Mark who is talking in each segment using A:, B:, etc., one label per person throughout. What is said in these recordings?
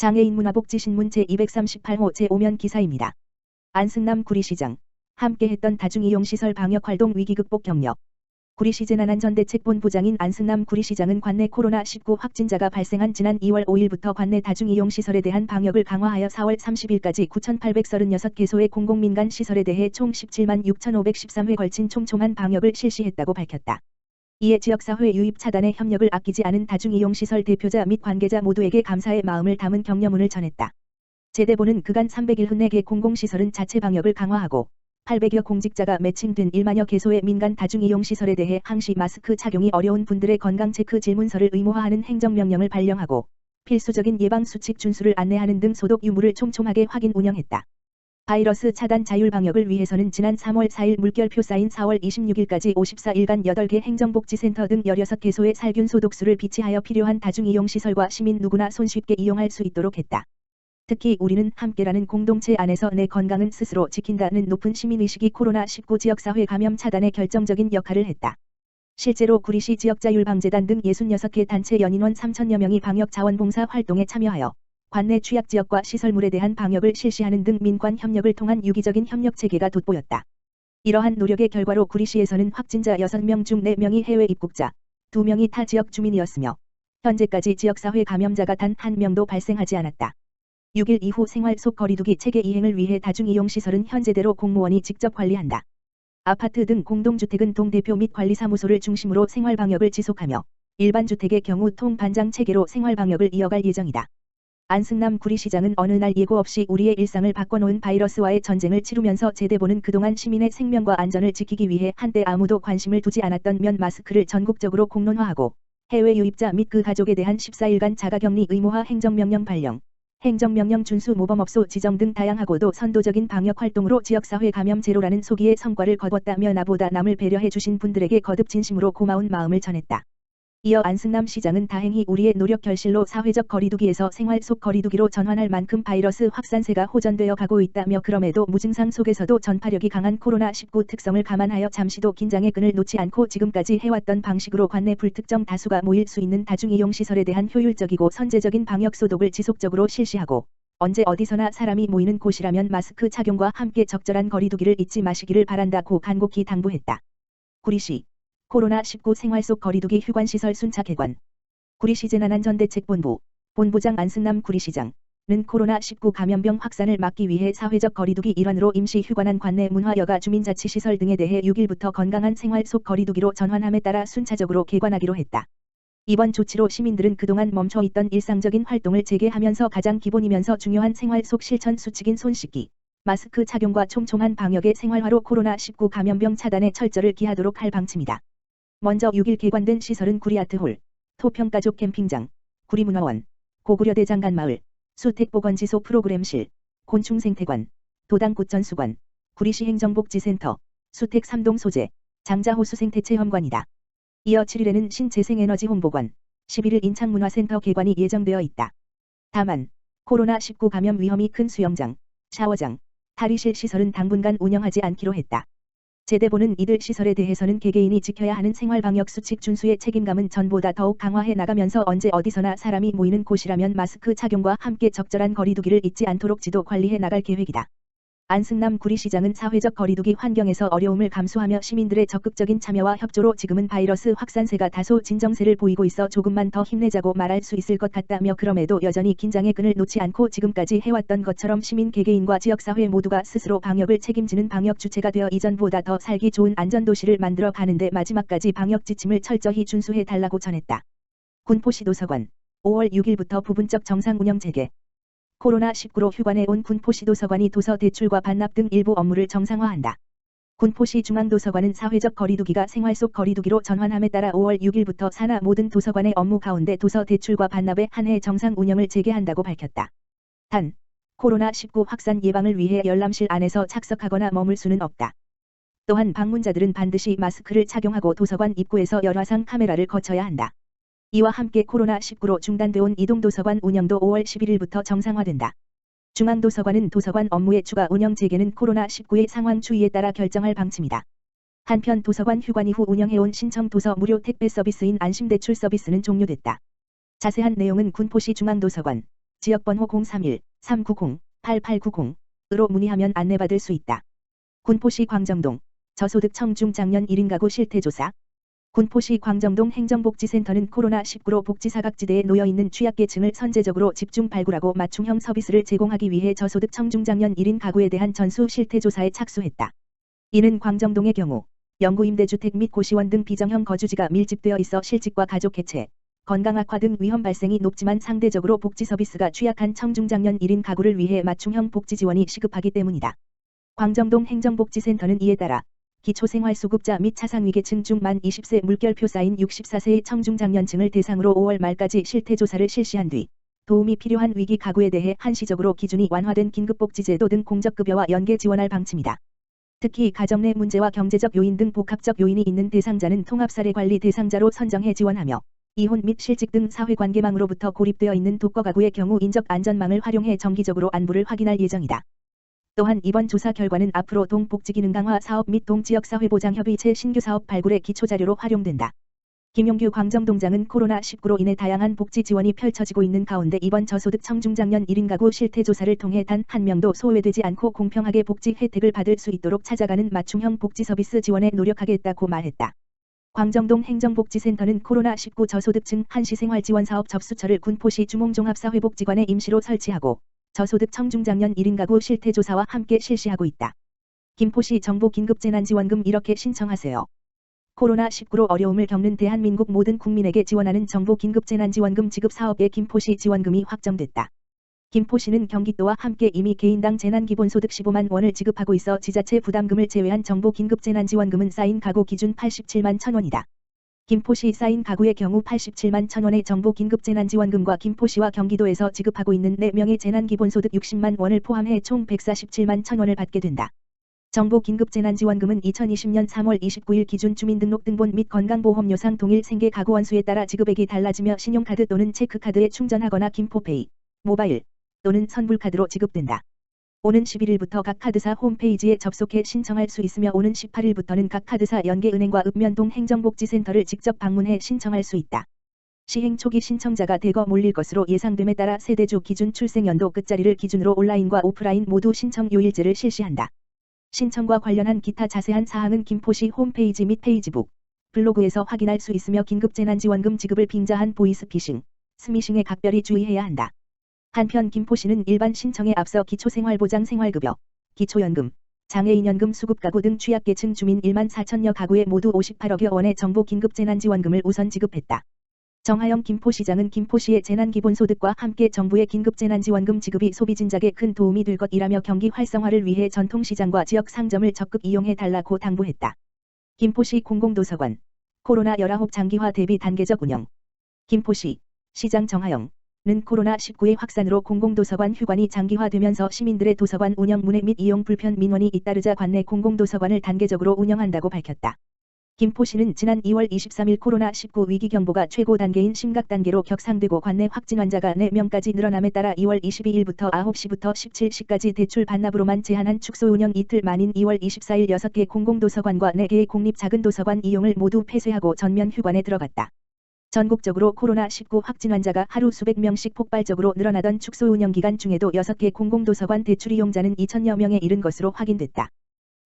A: 장애인 문화복지신문 제238호 제5면 기사입니다. 안승남 구리시장. 함께했던 다중이용시설 방역활동 위기극복 격려. 구리시 재난안전대책본부장인 안승남 구리시장은 관내 코로나19 확진자가 발생한 지난 2월 5일부터 관내 다중이용시설에 대한 방역을 강화하여 4월 30일까지 9,836개소의 공공민간 시설에 대해 총 17만 6,513회 걸친 촘촘한 방역을 실시했다고 밝혔다. 이에 지역사회 유입 차단에 협력을 아끼지 않은 다중이용시설 대표자 및 관계자 모두에게 감사의 마음을 담은 격려문을 전했다. 제대본은 그간 374개 공공시설은 자체 방역을 강화하고 800여 공직자가 매칭된 1만여 개소의 민간 다중이용시설에 대해 항시 마스크 착용이 어려운 분들의 건강체크 질문서를 의무화하는 행정명령을 발령하고 필수적인 예방수칙 준수를 안내하는 등 소독 유무를 촘촘하게 확인 운영했다. 바이러스 차단 자율 방역을 위해서는 지난 3월 4일 물결표 쌓인 4월 26일까지 54일간 8개 행정복지센터 등 16개소의 살균 소독수를 비치하여 필요한 다중이용시설과 시민 누구나 손쉽게 이용할 수 있도록 했다. 특히 우리는 함께라는 공동체 안에서 내 건강은 스스로 지킨다는 높은 시민의식이 코로나19 지역사회 감염 차단에 결정적인 역할을 했다. 실제로 구리시 지역자율방재단 등 66개 단체 연인원 3,000여 명이 방역자원봉사 활동에 참여하여 관내 취약지역과 시설물에 대한 방역을 실시하는 등 민관 협력을 통한 유기적인 협력체계가 돋보였다. 이러한 노력의 결과로 구리시에서는 확진자 6명 중 4명이 해외 입국자, 2명이 타 지역 주민이었으며 현재까지 지역사회 감염자가 단 1명도 발생하지 않았다. 6일 이후 생활 속 거리두기 체계 이행을 위해 다중이용시설은 현재대로 공무원이 직접 관리한다. 아파트 등 공동주택은 동대표 및 관리사무소를 중심으로 생활방역을 지속하며 일반 주택의 경우 통반장 체계로 생활방역을 이어갈 예정이다. 안승남 구리시장은 어느 날 예고 없이 우리의 일상을 바꿔놓은 바이러스와의 전쟁을 치르면서 제대본은 그동안 시민의 생명과 안전을 지키기 위해 한때 아무도 관심을 두지 않았던 면 마스크를 전국적으로 공론화하고 해외 유입자 및 그 가족에 대한 14일간 자가격리 의무화 행정명령 발령, 행정명령 준수 모범업소 지정 등 다양하고도 선도적인 방역활동으로 지역사회 감염 제로라는 소기의 성과를 거뒀다며 나보다 남을 배려해 주신 분들에게 거듭 진심으로 고마운 마음을 전했다. 이어 안승남 시장은 다행히 우리의 노력 결실로 사회적 거리두기에서 생활 속 거리두기로 전환할 만큼 바이러스 확산세가 호전되어 가고 있다며 그럼에도 무증상 속에서도 전파력이 강한 코로나19 특성을 감안하여 잠시도 긴장의 끈을 놓지 않고 지금까지 해왔던 방식으로 관내 불특정 다수가 모일 수 있는 다중이용시설에 대한 효율적이고 선제적인 방역 소독을 지속적으로 실시하고 언제 어디서나 사람이 모이는 곳이라면 마스크 착용과 함께 적절한 거리두기를 잊지 마시기를 바란다고 간곡히 당부했다. 구리시 코로나19 생활 속 거리두기 휴관시설 순차 개관. 구리시 재난안전대책본부 본부장 안승남 구리시장은 코로나19 감염병 확산을 막기 위해 사회적 거리두기 일환으로 임시 휴관한 관내 문화여가 주민자치시설 등에 대해 6일부터 건강한 생활 속 거리두기로 전환함에 따라 순차적으로 개관하기로 했다. 이번 조치로 시민들은 그동안 멈춰있던 일상적인 활동을 재개하면서 가장 기본이면서 중요한 생활 속 실천 수칙인 손 씻기, 마스크 착용과 촘촘한 방역의 생활화로 코로나19 감염병 차단에 철저를 기하도록 할 방침이다. 먼저 6일 개관된 시설은 구리아트홀, 토평가족 캠핑장, 구리문화원, 고구려대 장간마을, 수택보건지소 프로그램실, 곤충생태관, 도당꽃전수관, 구리시 행정복지센터, 수택 3동 소재, 장자호수생태체험관이다. 이어 7일에는 신재생에너지 홍보관, 11일 인창문화센터 개관이 예정되어 있다. 다만 코로나19 감염 위험이 큰 수영장, 샤워장, 탈의실 시설은 당분간 운영하지 않기로 했다. 제대본은 이들 시설에 대해서는 개개인이 지켜야 하는 생활방역 수칙 준수의 책임감은 전보다 더욱 강화해 나가면서 언제 어디서나 사람이 모이는 곳이라면 마스크 착용과 함께 적절한 거리두기를 잊지 않도록 지도 관리해 나갈 계획이다. 안승남 구리시장은 사회적 거리두기 환경에서 어려움을 감수하며 시민들의 적극적인 참여와 협조로 지금은 바이러스 확산세가 다소 진정세를 보이고 있어 조금만 더 힘내자고 말할 수 있을 것 같다며 그럼에도 여전히 긴장의 끈을 놓지 않고 지금까지 해왔던 것처럼 시민 개개인과 지역사회 모두가 스스로 방역을 책임지는 방역 주체가 되어 이전보다 더 살기 좋은 안전도시를 만들어 가는데 마지막까지 방역 지침을 철저히 준수해 달라고 전했다. 군포시 도서관 5월 6일부터 부분적 정상 운영 재개. 코로나19로 휴관해 온 군포시 도서관이 도서 대출과 반납 등 일부 업무를 정상화한다. 군포시 중앙도서관은 사회적 거리두기가 생활 속 거리두기로 전환함에 따라 5월 6일부터 산하 모든 도서관의 업무 가운데 도서 대출과 반납에 한해 정상 운영을 재개한다고 밝혔다. 단, 코로나19 확산 예방을 위해 열람실 안에서 착석하거나 머물 수는 없다. 또한 방문자들은 반드시 마스크를 착용하고 도서관 입구에서 열화상 카메라를 거쳐야 한다. 이와 함께 코로나19로 중단돼 온 이동도서관 운영도 5월 11일부터 정상화된다. 중앙도서관은 도서관 업무의 추가 운영 재개는 코로나19의 상황 추이에 따라 결정할 방침이다. 한편 도서관 휴관 이후 운영해온 신청 도서 무료 택배 서비스인 안심대출 서비스는 종료됐다. 자세한 내용은 군포시 중앙도서관 지역번호 031-390-8890으로 문의하면 안내받을 수 있다. 군포시 광정동 저소득 청중 장년 1인 가구 실태조사. 군포시 광정동 행정복지센터는 코로나19로 복지사각지대에 놓여있는 취약계층을 선제적으로 집중 발굴하고 맞춤형 서비스를 제공하기 위해 저소득 청중 장년 1인 가구에 대한 전수 실태조사에 착수했다. 이는 광정동의 경우 영구임대주택 및 고시원 등 비정형 거주지가 밀집되어 있어 실직과 가족 해체, 건강 악화 등 위험 발생이 높지만 상대적으로 복지 서비스가 취약한 청중 장년 1인 가구를 위해 맞춤형 복지 지원이 시급하기 때문이다. 광정동 행정복지센터는 이에 따라 기초생활수급자 및 차상위계층 중 만 20세 물결표 쌓인 64세의 청중장년층을 대상으로 5월 말까지 실태조사를 실시한 뒤 도움이 필요한 위기 가구에 대해 한시적으로 기준이 완화된 긴급복지제도 등 공적급여와 연계 지원할 방침이다. 특히 가정 내 문제와 경제적 요인 등 복합적 요인이 있는 대상자는 통합사례관리 대상자로 선정해 지원하며 이혼 및 실직 등 사회관계망으로부터 고립되어 있는 독거가구의 경우 인적 안전망을 활용해 정기적으로 안부를 확인할 예정이다. 또한 이번 조사 결과는 앞으로 동복지기능 강화 사업 및 동지역사회보장협의체 신규 사업 발굴의 기초자료로 활용된다. 김용규 광정동장은 코로나19로 인해 다양한 복지 지원이 펼쳐지고 있는 가운데 이번 저소득 청중장년 1인 가구 실태조사를 통해 단 한 명도 소외되지 않고 공평하게 복지 혜택을 받을 수 있도록 찾아가는 맞춤형 복지 서비스 지원에 노력하겠다고 말했다. 광정동 행정복지센터는 코로나19 저소득층 한시생활지원사업 접수처를 군포시 주몽종합사회복지관에 임시로 설치하고 저소득 청중장년 1인 가구 실태조사와 함께 실시하고 있다. 김포시 정부 긴급재난지원금 이렇게 신청하세요. 코로나19로 어려움을 겪는 대한민국 모든 국민에게 지원하는 정부 긴급재난지원금 지급 사업에 김포시 지원금이 확정됐다. 김포시는 경기도와 함께 이미 개인당 재난기본소득 15만 원을 지급하고 있어 지자체 부담금을 제외한 정부 긴급재난지원금은 쌓인 가구 기준 87만 1,000원이다. 김포시 쌓인 가구의 경우 87만 1,000원의 정부 긴급재난지원금과 김포시와 경기도에서 지급하고 있는 4명의 재난기본소득 60만 원을 포함해 총 147만 1,000원을 받게 된다. 정부 긴급재난지원금은 2020년 3월 29일 기준 주민등록등본 및 건강보험료상 동일 생계 가구 원수에 따라 지급액이 달라지며 신용카드 또는 체크카드에 충전하거나 김포페이, 모바일 또는 선불카드로 지급된다. 오는 11일부터 각 카드사 홈페이지에 접속해 신청할 수 있으며 오는 18일부터는 각 카드사 연계은행과 읍면동 행정복지센터를 직접 방문해 신청할 수 있다. 시행 초기 신청자가 대거 몰릴 것으로 예상됨에 따라 세대주 기준 출생연도 끝자리를 기준으로 온라인과 오프라인 모두 신청 요일제를 실시한다. 신청과 관련한 기타 자세한 사항은 김포시 홈페이지 및 페이지북, 블로그에서 확인할 수 있으며 긴급재난지원금 지급을 빙자한 보이스피싱, 스미싱에 각별히 주의해야 한다. 한편 김포시는 일반 신청에 앞서 기초생활보장 생활급여, 기초연금, 장애인연금 수급가구 등 취약계층 주민 1만 4천여 가구에 모두 58억여 원의 정부 긴급재난지원금을 우선 지급했다. 정하영 김포시장은 김포시의 재난기본소득과 함께 정부의 긴급재난지원금 지급이 소비진작에 큰 도움이 될 것이라며 경기 활성화를 위해 전통시장과 지역 상점을 적극 이용해 달라고 당부했다. 김포시 공공도서관, 코로나19 장기화 대비 단계적 운영. 김포시, 시장 정하영. 는 코로나19의 확산으로 공공도서관 휴관이 장기화되면서 시민들의 도서관 운영 문의 및 이용 불편 민원이 잇따르자 관내 공공도서관을 단계적으로 운영한다고 밝혔다. 김포시는 지난 2월 23일 코로나19 위기경보가 최고 단계인 심각단계로 격상되고 관내 확진 환자가 4명까지 늘어남에 따라 2월 22일부터 9시부터 17시까지 대출 반납으로만 제한한 축소 운영 이틀 만인 2월 24일 6개 공공도서관과 4개의 공립 작은 도서관 이용을 모두 폐쇄하고 전면 휴관에 들어갔다. 전국적으로 코로나19 확진 환자가 하루 수백 명씩 폭발적으로 늘어나던 축소 운영 기간 중에도 6개 공공도서관 대출 이용자는 2천여 명에 이른 것으로 확인됐다.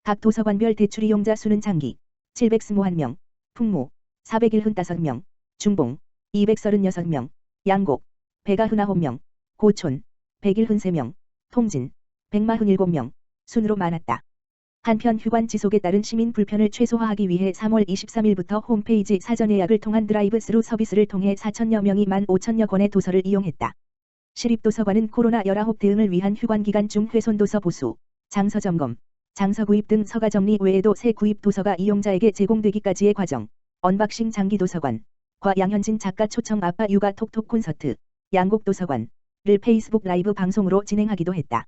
A: 각 도서관별 대출 이용자 수는 장기 721명, 풍무 475명, 중봉 236명, 양곡 199명, 고촌 173명, 통진 147명 순으로 많았다. 한편 휴관 지속에 따른 시민 불편을 최소화하기 위해 3월 23일부터 홈페이지 사전 예약을 통한 드라이브 스루 서비스를 통해 4천여 명이 15,000여 권의 도서를 이용했다. 시립도서관은 코로나19 대응을 위한 휴관 기간 중 훼손도서 보수, 장서 점검, 장서 구입 등 서가 정리 외에도 새 구입 도서가 이용자에게 제공되기까지의 과정, 언박싱 장기도서관, 과 양현진 작가 초청 아빠 육아 톡톡 콘서트, 양곡도서관을 페이스북 라이브 방송으로 진행하기도 했다.